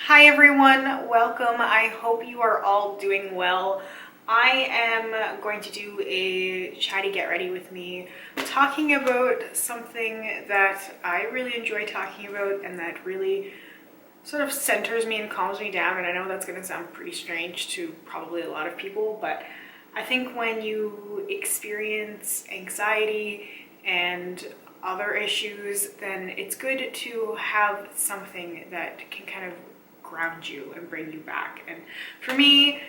Hi everyone, welcome. I hope you are all doing well. I am going to do a chatty get ready with me, talking about something that I really enjoy talking about and that really sort of centers me and calms me down. And I know that's going to sound pretty strange to probably a lot of people, but I think when you experience anxiety and other issues, then it's good to have something that can kind of ground you and bring you back. And for me,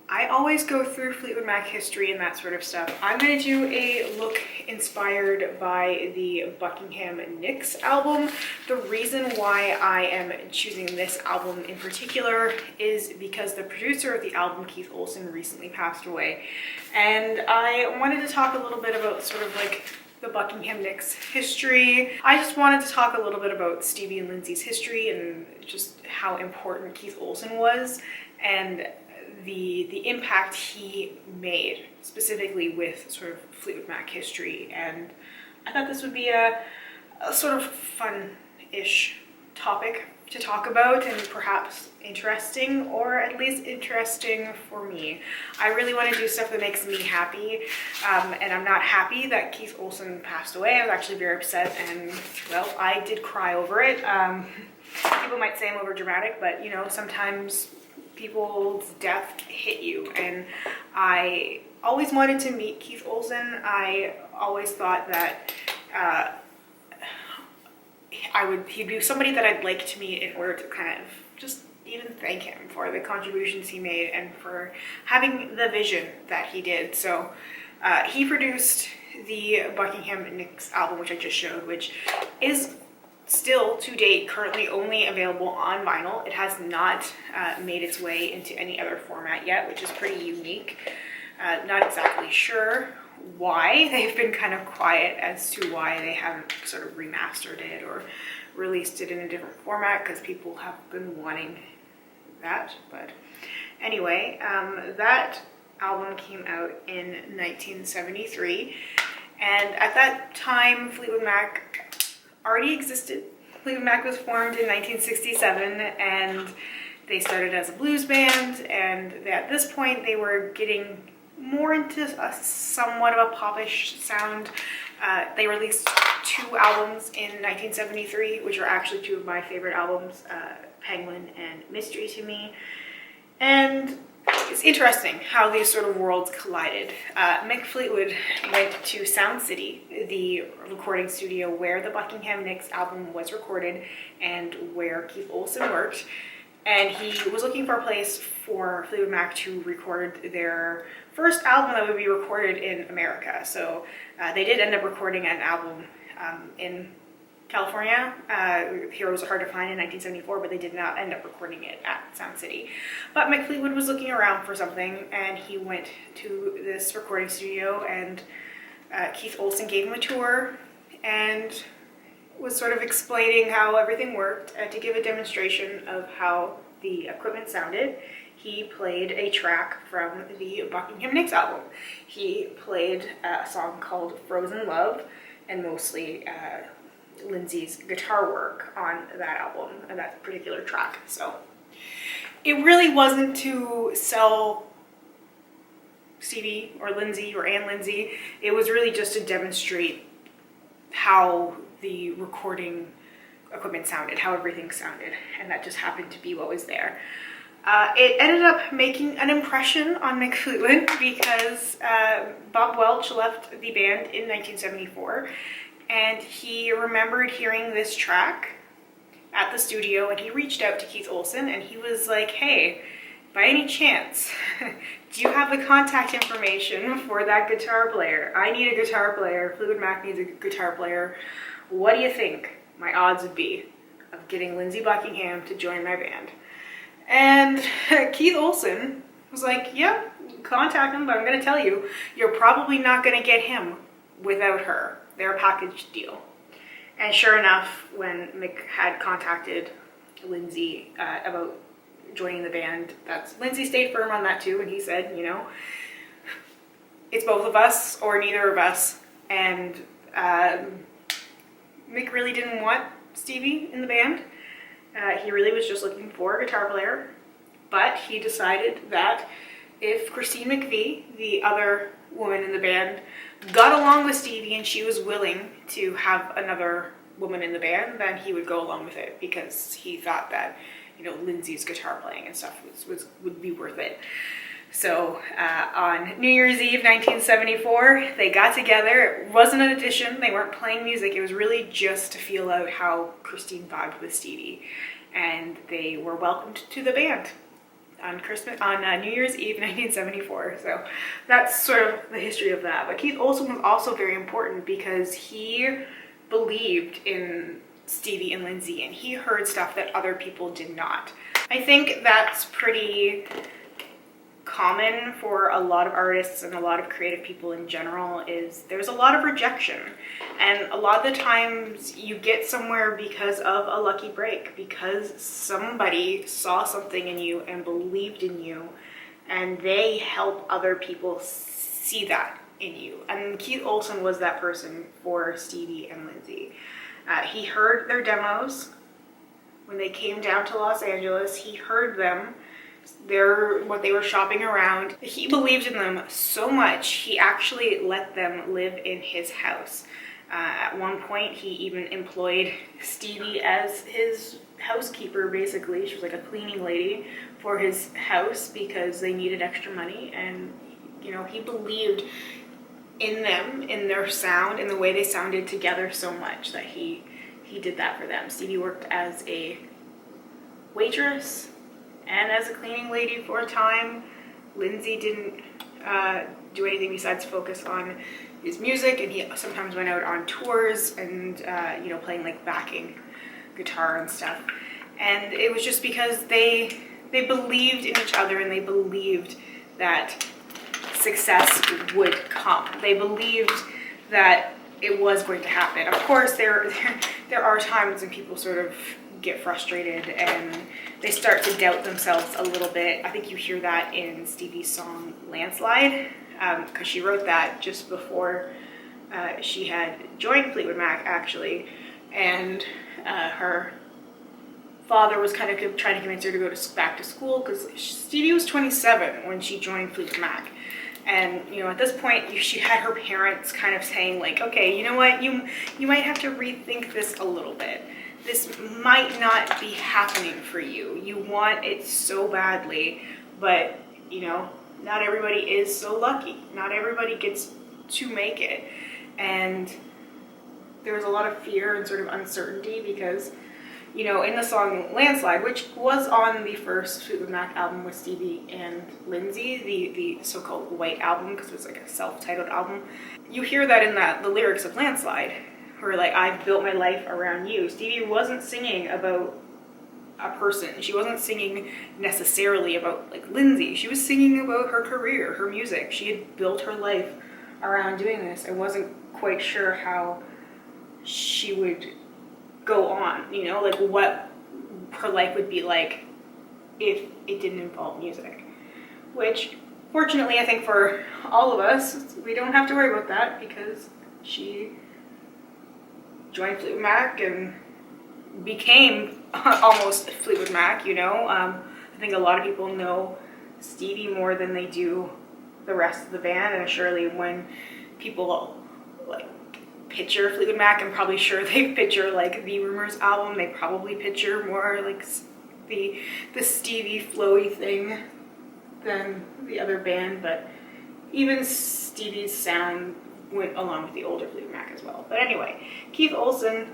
I always go through Fleetwood Mac history and that sort of stuff. I'm going to do a look inspired by the Buckingham Nicks album. The reason why I am choosing this album in particular is because the producer of the album, Keith Olsen, recently passed away. And I wanted to talk a little bit about sort of like the Buckingham Nicks history. I just wanted to talk a little bit about Stevie and Lindsay's history and just how important Keith Olsen was and the impact he made specifically with sort of Fleetwood Mac history. And I thought this would be a sort of fun-ish topic to talk about, and perhaps interesting, or at least interesting for me. I really want to do stuff that makes me happy, and I'm not happy that Keith Olsen passed away. I was actually very upset, and well, I did cry over it. People might say I'm over dramatic, but you know, sometimes people's death hit you, and I always wanted to meet Keith Olsen. I always thought that he'd be somebody that I'd like to meet in order to kind of just even thank him for the contributions he made and for having the vision that he did. So he produced the Buckingham Nicks album, which I just showed, which is still to date currently only available on vinyl. It has not made its way into any other format yet, which is pretty unique. Not exactly sure why they've been kind of quiet as to why they haven't sort of remastered it or released it in a different format, because people have been wanting that. But anyway, that album came out in 1973, and at that time Fleetwood Mac already existed. Fleetwood Mac was formed in 1967, and they started as a blues band, and at this point they were getting more into a somewhat of a popish sound. They released 2 albums in 1973, which are actually 2 of my favorite albums, Penguin and Mystery to me. And it's interesting how these sort of worlds collided. Mick Fleetwood went to Sound City, the recording studio where the Buckingham Nicks album was recorded and where Keith Olsen worked. And he was looking for a place for Fleetwood Mac to record their first album that would be recorded in America. So they did end up recording an album in California. Heroes Are Hard to Find in 1974, but they did not end up recording it at Sound City. But Mick Fleetwood was looking around for something, and he went to this recording studio, and Keith Olsen gave him a tour and was sort of explaining how everything worked. To give a demonstration of how the equipment sounded, he played a track from the Buckingham Nicks album. He played a song called Frozen Love, and mostly Lindsay's guitar work on that album and that particular track. So it really wasn't to sell Stevie or Lindsay or Ann Lindsay. It was really just to demonstrate how the recording equipment sounded, how everything sounded, and that just happened to be what was there. It ended up making an impression on Mick Fleetwood because Bob Welch left the band in 1974, and he remembered hearing this track at the studio, and he reached out to Keith Olsen, and he was like, hey, by any chance, do you have the contact information for that guitar player? I need a guitar player. Fleetwood Mac needs a guitar player. What do you think my odds would be of getting Lindsey Buckingham to join my band? And Keith Olsen was like, yeah, contact him, but I'm going to tell you, you're probably not going to get him without her. They're a package deal. And sure enough, when Mick had contacted Lindsay about joining the band, Lindsay stayed firm on that too, and he said, you know, it's both of us or neither of us. And Mick really didn't want Stevie in the band, He really was just looking for a guitar player, but he decided that if Christine McVie, the other woman in the band, got along with Stevie and she was willing to have another woman in the band, then he would go along with it, because he thought that, you know, Lindsay's guitar playing and stuff would be worth it. So on New Year's Eve 1974, they got together. It wasn't an audition, they weren't playing music, it was really just to feel out how Christine vibed with Stevie. And they were welcomed to the band on New Year's Eve 1974. So that's sort of the history of that. But Keith Olsen was also very important because he believed in Stevie and Lindsay, and he heard stuff that other people did not. I think that's pretty common for a lot of artists and a lot of creative people in general, is there's a lot of rejection, and a lot of the times you get somewhere because of a lucky break, because somebody saw something in you and believed in you, and they help other people see that in you. And Keith Olsen was that person for Stevie and Lindsay. He heard their demos when they came down to Los Angeles. He heard them, what they were shopping around. He believed in them so much, he actually let them live in his house. At one point, he even employed Stevie as his housekeeper, basically. She was like a cleaning lady for his house because they needed extra money. And, you know, he believed in them, in their sound, in the way they sounded together so much that he did that for them. Stevie worked as a waitress and as a cleaning lady for a time. Lindsay didn't do anything besides focus on his music, and he sometimes went out on tours and you know, playing like backing guitar and stuff. And it was just because they believed in each other, and they believed that success would come. They believed that it was going to happen. Of course, there are times when people sort of get frustrated and they start to doubt themselves a little bit. I think you hear that in Stevie's song Landslide, because she wrote that just before she had joined Fleetwood Mac, actually, and her father was kind of trying to convince her to go back to school, because Stevie was 27 when she joined Fleetwood Mac. And, you know, at this point, she had her parents kind of saying, like, okay, you know what, you might have to rethink this a little bit. This might not be happening for you. You want it so badly, but, you know, not everybody is so lucky. Not everybody gets to make it. And there was a lot of fear and sort of uncertainty because, you know, in the song Landslide, which was on the first Fleetwood Mac album with Stevie and Lindsay, the so-called White Album, because it was like a self-titled album, you hear that in the lyrics of Landslide, where like, I've built my life around you. Stevie wasn't singing about a person. She wasn't singing necessarily about like Lindsay. She was singing about her career, her music. She had built her life around doing this. I wasn't quite sure how she would go on, you know, like what her life would be like if it didn't involve music. Which, fortunately, I think for all of us, we don't have to worry about that because she joined Fleetwood Mac and became almost Fleetwood Mac, you know. I think a lot of people know Stevie more than they do the rest of the band, and surely when people like picture Fleetwood Mac, I'm probably sure they picture like the Rumors album, they probably picture more like the Stevie flowy thing than the other band, but even Stevie's sound went along with the older Fleetwood Mac as well. But anyway, Keith Olsen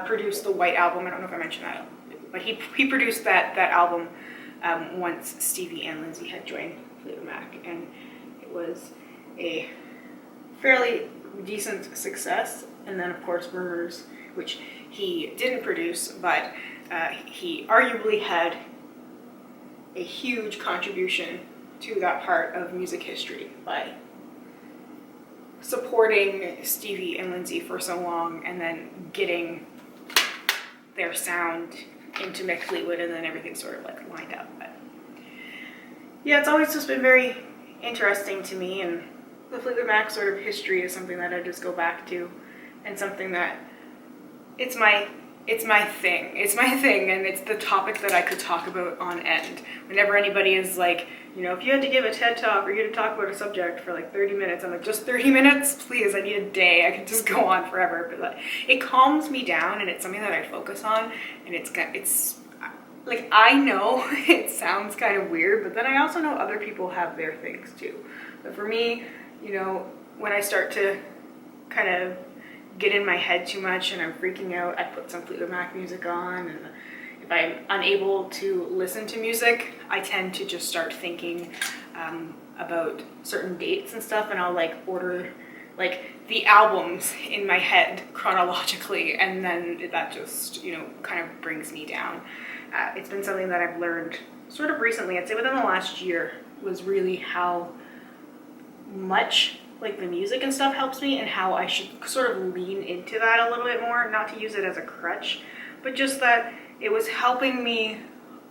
produced the White Album. I don't know if I mentioned that, but he produced that album once Stevie and Lindsay had joined Fleetwood Mac, and it was a fairly decent success. And then of course Rumors, which he didn't produce, but he arguably had a huge contribution to that part of music history by supporting Stevie and Lindsay for so long and then getting their sound into Mick Fleetwood, and then everything sort of like lined up. But yeah, it's always just been very interesting to me, and the Fleetwood Mac sort of history is something that I just go back to, and something that it's my it's my thing. It's my thing, and it's the topic that I could talk about on end. Whenever anybody is like, you know, if you had to give a TED talk or you had to talk about a subject for like 30 minutes, I'm like, just 30 minutes? Please, I need a day. I could just go on forever. But like, it calms me down, and it's something that I focus on, and it's like, I know it sounds kind of weird, but then I also know other people have their things too. But for me, you know, when I start to kind of get in my head too much and I'm freaking out, I put some Fleetwood Mac music on, and if I'm unable to listen to music, I tend to just start thinking about certain dates and stuff, and I'll like order like the albums in my head chronologically, and then that just, you know, kind of brings me down. It's been something that I've learned sort of recently, I'd say within the last year, was really how much like the music and stuff helps me, and how I should sort of lean into that a little bit more, not to use it as a crutch, but just that it was helping me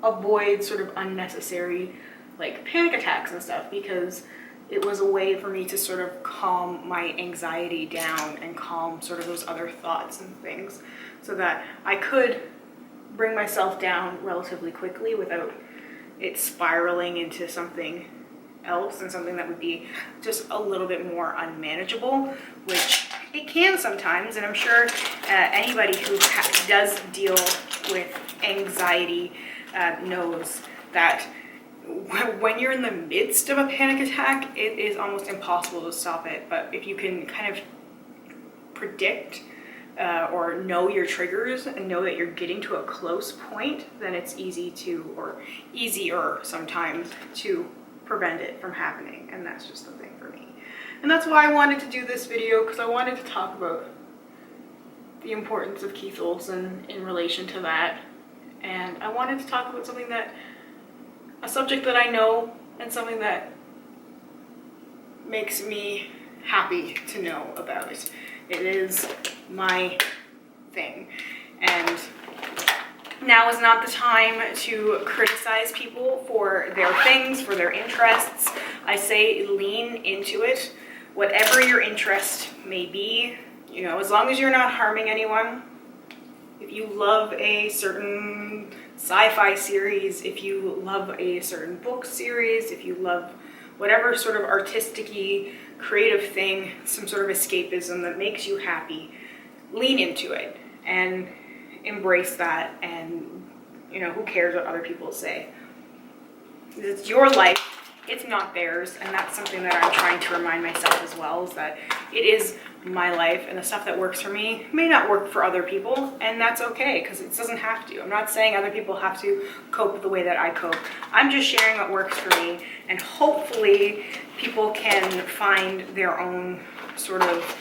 avoid sort of unnecessary like panic attacks and stuff, because it was a way for me to sort of calm my anxiety down and calm sort of those other thoughts and things, so that I could bring myself down relatively quickly without it spiraling into something else, and something that would be just a little bit more unmanageable, which it can sometimes. And I'm sure anybody who does deal with anxiety knows that when you're in the midst of a panic attack, it is almost impossible to stop it. But if you can kind of predict or know your triggers and know that you're getting to a close point, then it's easy to, or easier sometimes, to prevent it from happening. And that's just the thing for me. And that's why I wanted to do this video, because I wanted to talk about the importance of Keith Olsen in relation to that. And I wanted to talk about something that, a subject that I know, and something that makes me happy to know about. It is my thing. And now is not the time to criticize people for their things, for their interests. I say lean into it. Whatever your interest may be, you know, as long as you're not harming anyone. If you love a certain sci-fi series, if you love a certain book series, if you love whatever sort of artistic-y, creative thing, some sort of escapism that makes you happy, lean into it and embrace that. And, you know, who cares what other people say? It's your life, it's not theirs. And that's something that I'm trying to remind myself as well, is that it is my life, and the stuff that works for me may not work for other people, and that's okay, because it doesn't have to. I'm not saying other people have to cope the way that I cope. I'm just sharing what works for me, and hopefully people can find their own sort of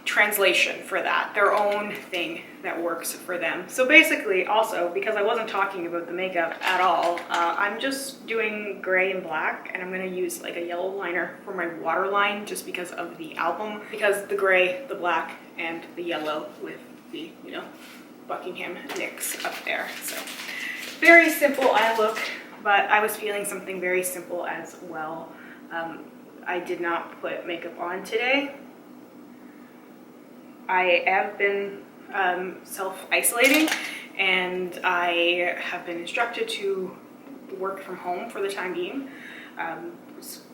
translation for that, their own thing that works for them. So basically, also, because I wasn't talking about the makeup at all, I'm just doing gray and black, and I'm going to use like a yellow liner for my waterline, just because of the album, because the gray, the black, and the yellow with the, you know, Buckingham Nicks up there. So very simple eye look, but I was feeling something very simple as well. I did not put makeup on today. I have been self-isolating, and I have been instructed to work from home for the time being.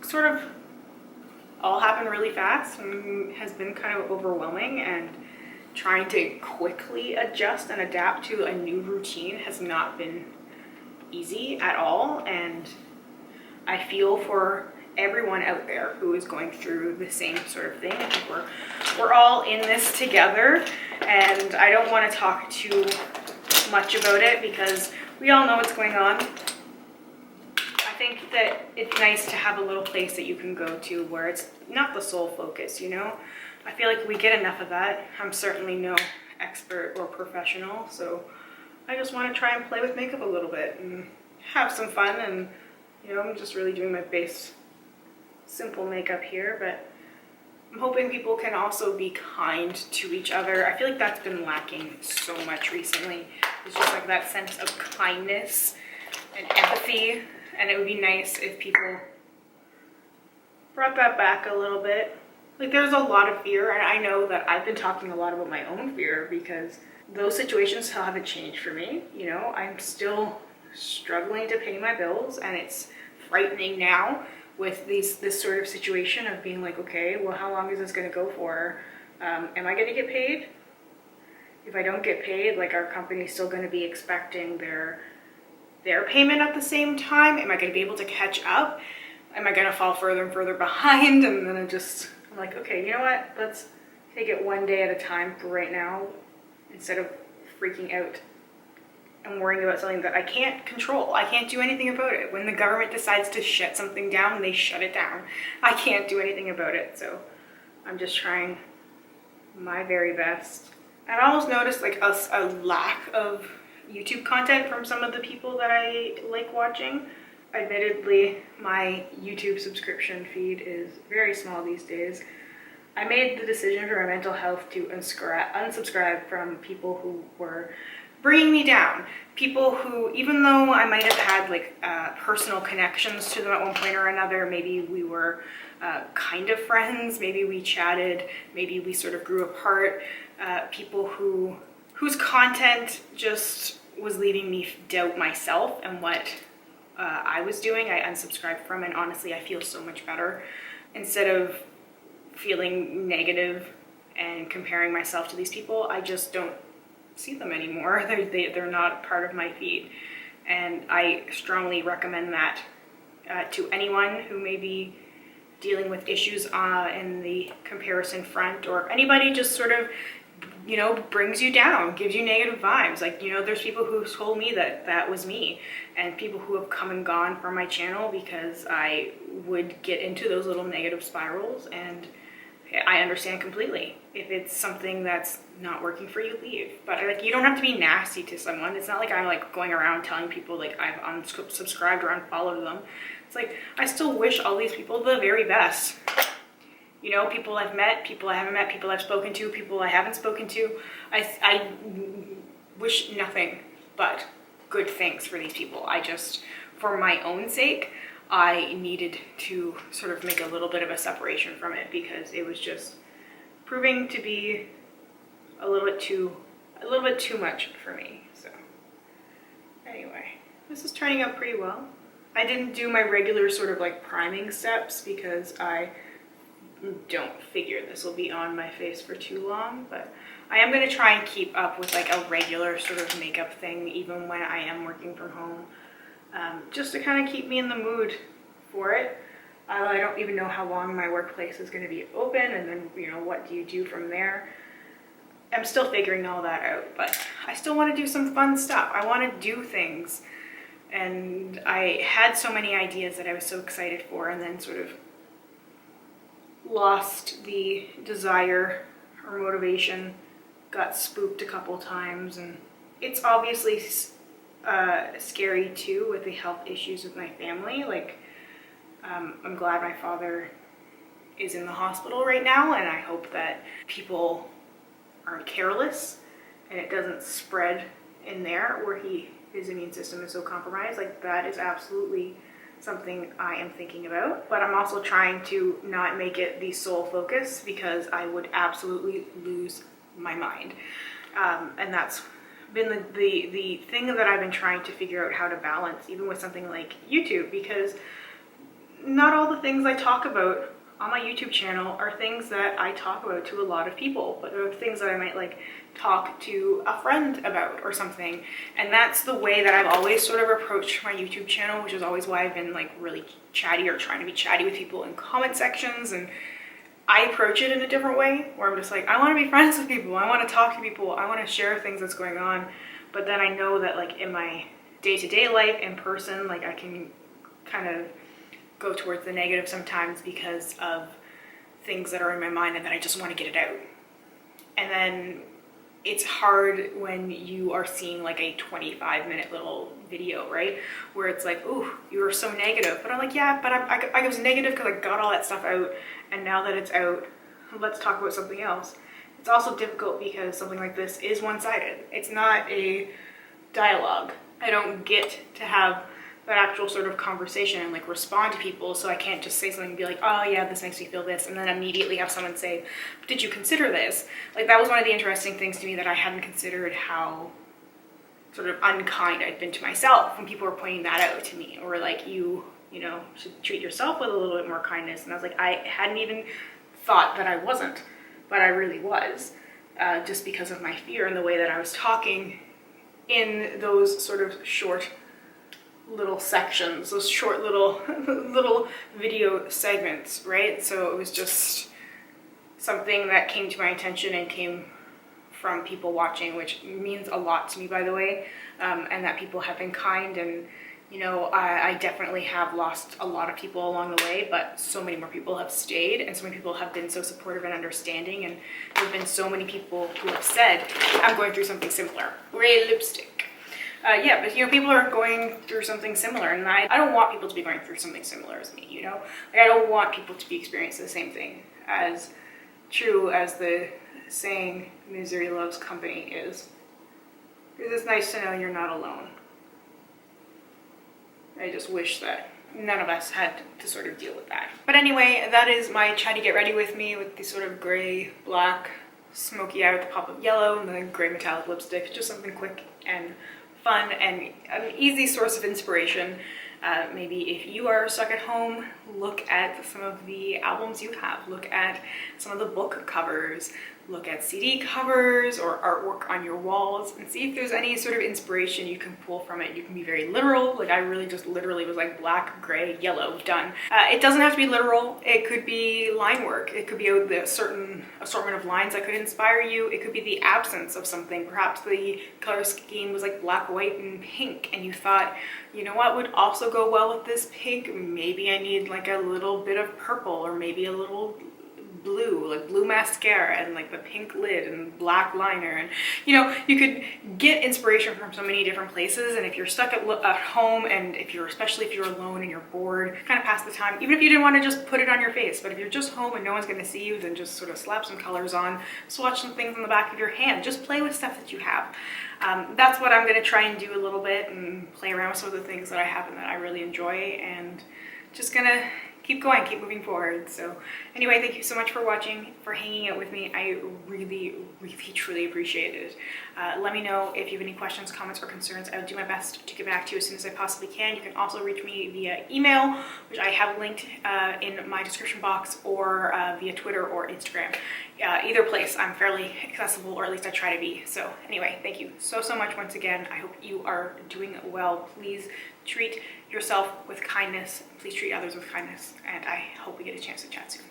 Sort of all happened really fast and has been kind of overwhelming, and trying to quickly adjust and adapt to a new routine has not been easy at all. And I feel for everyone out there who is going through the same sort of thing. I think we're all in this together, and I don't want to talk too much about it because we all know what's going on. I think that it's nice to have a little place that you can go to where it's not the sole focus, you know? I feel like we get enough of that. I'm certainly no expert or professional, so I just want to try and play with makeup a little bit and have some fun. And, you know, I'm just really doing my base simple makeup here, but I'm hoping people can also be kind to each other. I feel like that's been lacking so much recently. It's just like that sense of kindness and empathy, and it would be nice if people brought that back a little bit. Like, there's a lot of fear, and I know that I've been talking a lot about my own fear, because those situations still haven't changed for me. You know, I'm still struggling to pay my bills, and it's frightening now with this sort of situation of being like, okay, well, how long is this going to go for? Am I going to get paid? If I don't get paid, like, our company's still going to be expecting their payment at the same time? Am I going to be able to catch up? Am I going to fall further and further behind? And then I'm like, okay, you know what? Let's take it one day at a time for right now, instead of freaking out and worrying about something that I can't control. I can't do anything about it. When the government decides to shut something down, they shut it down. I can't do anything about it. So I'm just trying my very best. I almost noticed like a lack of YouTube content from some of the people that I like watching. Admittedly, my YouTube subscription feed is very small these days. I made the decision for my mental health to unsubscribe from people who were bringing me down. People who, even though I might have had like personal connections to them at one point or another, maybe we were kind of friends, maybe we chatted, maybe we sort of grew apart, people whose content just was leaving me doubt myself and what I was doing, I unsubscribed from, and honestly, I feel so much better. Instead of feeling negative and comparing myself to these people, I just don't see them anymore. They're not part of my feed. And I strongly recommend that to anyone who may be dealing with issues in the comparison front, or anybody just sort of, you know, brings you down, gives you negative vibes. Like, you know, there's people who told me that that was me, and people who have come and gone from my channel because I would get into those little negative spirals, and I understand completely. If it's something that's not working for you, leave. But like, you don't have to be nasty to someone. It's not like I'm like going around telling people like I've unsubscribed or unfollowed them. It's like, I still wish all these people the very best. You know, people I've met, people I haven't met, people I've spoken to, people I haven't spoken to. I wish nothing but good things for these people. I just, for my own sake, I needed to sort of make a little bit of a separation from it, because it was just proving to be a little bit too much for me. So anyway, this is turning out pretty well. I didn't do my regular sort of like priming steps because I don't figure this will be on my face for too long, but I am going to try and keep up with like a regular sort of makeup thing even when I am working from home, just to kind of keep me in the mood for it. I don't even know how long my workplace is going to be open, and then, you know, what do you do from there? I'm still figuring all that out, but I still want to do some fun stuff. I want to do things, and I had so many ideas that I was so excited for, and then sort of lost the desire or motivation, got spooked a couple times, and it's obviously scary too with the health issues with my family. Like, I'm glad my father is in the hospital right now, and I hope that people aren't careless and it doesn't spread in there where his immune system is so compromised. Like, that is absolutely something I am thinking about, but I'm also trying to not make it the sole focus, because I would absolutely lose my mind. And that's been the thing that I've been trying to figure out how to balance, even with something like YouTube, because not all the things I talk about on my YouTube channel are things that I talk about to a lot of people, but there are things that I might like talk to a friend about or something. And that's the way that I've always sort of approached my YouTube channel, which is always why I've been like really chatty or trying to be chatty with people in comment sections. And I approach it in a different way, where I'm just like, I want to be friends with people, I want to talk to people, I want to share things that's going on. But then I know that like in my day-to-day life in person, like I can kind of go towards the negative sometimes because of things that are in my mind, and then I just want to get it out. And then it's hard when you are seeing like a 25-minute little video, right? Where it's like, ooh, you were so negative. But I'm like, yeah, but I was negative because I got all that stuff out, and now that it's out, let's talk about something else. It's also difficult because something like this is one-sided. It's not a dialogue. I don't get to have that actual sort of conversation and like respond to people. So I can't just say something and be like, oh yeah, this makes me feel this, and then immediately have someone say, did you consider this? Like that was one of the interesting things to me, that I hadn't considered how sort of unkind I'd been to myself when people were pointing that out to me, or like, you know, should treat yourself with a little bit more kindness. And I was like, I hadn't even thought that I wasn't, but I really was, just because of my fear and the way that I was talking in those sort of short little sections, those short little little video segments, right? So it was just something that came to my attention and came from people watching, which means a lot to me, by the way, and that people have been kind. And you know, I definitely have lost a lot of people along the way, but so many more people have stayed, and so many people have been so supportive and understanding, and there have been so many people who have said, I'm going through something similar. Gray lipstick. Yeah, but you know, people are going through something similar, and I don't want people to be going through something similar as me, you know? Like, I don't want people to be experiencing the same thing. As true as the saying, misery loves company is. Because it's nice to know you're not alone. I just wish that none of us had to sort of deal with that. But anyway, that is my Chatty Get Ready With Me, with the sort of gray, black, smoky eye with the pop of yellow, and the gray metallic lipstick. Just something quick and fun and an easy source of inspiration. Maybe if you are stuck at home, look at some of the albums you have, look at some of the book covers, look at CD covers or artwork on your walls, and see if there's any sort of inspiration you can pull from it. You can be very literal, like I really just literally was like black, gray, yellow, done. It doesn't have to be literal. It could be line work. It could be a certain assortment of lines that could inspire you. It could be the absence of something. Perhaps the color scheme was like black, white, and pink, and you thought, you know what would also go well with this pink? Maybe I need like a little bit of purple, or maybe a little blue, like blue mascara and like the pink lid and black liner. And you know, you could get inspiration from so many different places. And if you're stuck at home, and especially if you're alone and you're bored, kind of pass the time, even if you didn't want to just put it on your face, but if you're just home and no one's going to see you, then just sort of slap some colors on, swatch some things on the back of your hand, just play with stuff that you have. That's what I'm going to try and do a little bit, and play around with some of the things that I have and that I really enjoy, and just gonna keep going, keep moving forward. So anyway, thank you so much for watching, for hanging out with me. I really, really, truly appreciate it. Let me know if you have any questions, comments, or concerns. I'll do my best to get back to you as soon as I possibly can. You can also reach me via email, which I have linked in my description box, or via Twitter or Instagram. Either place, I'm fairly accessible, or at least I try to be. So anyway, thank you so much once again. I hope you are doing well. Please treat yourself with kindness. Please treat others with kindness, and I hope we get a chance to chat soon.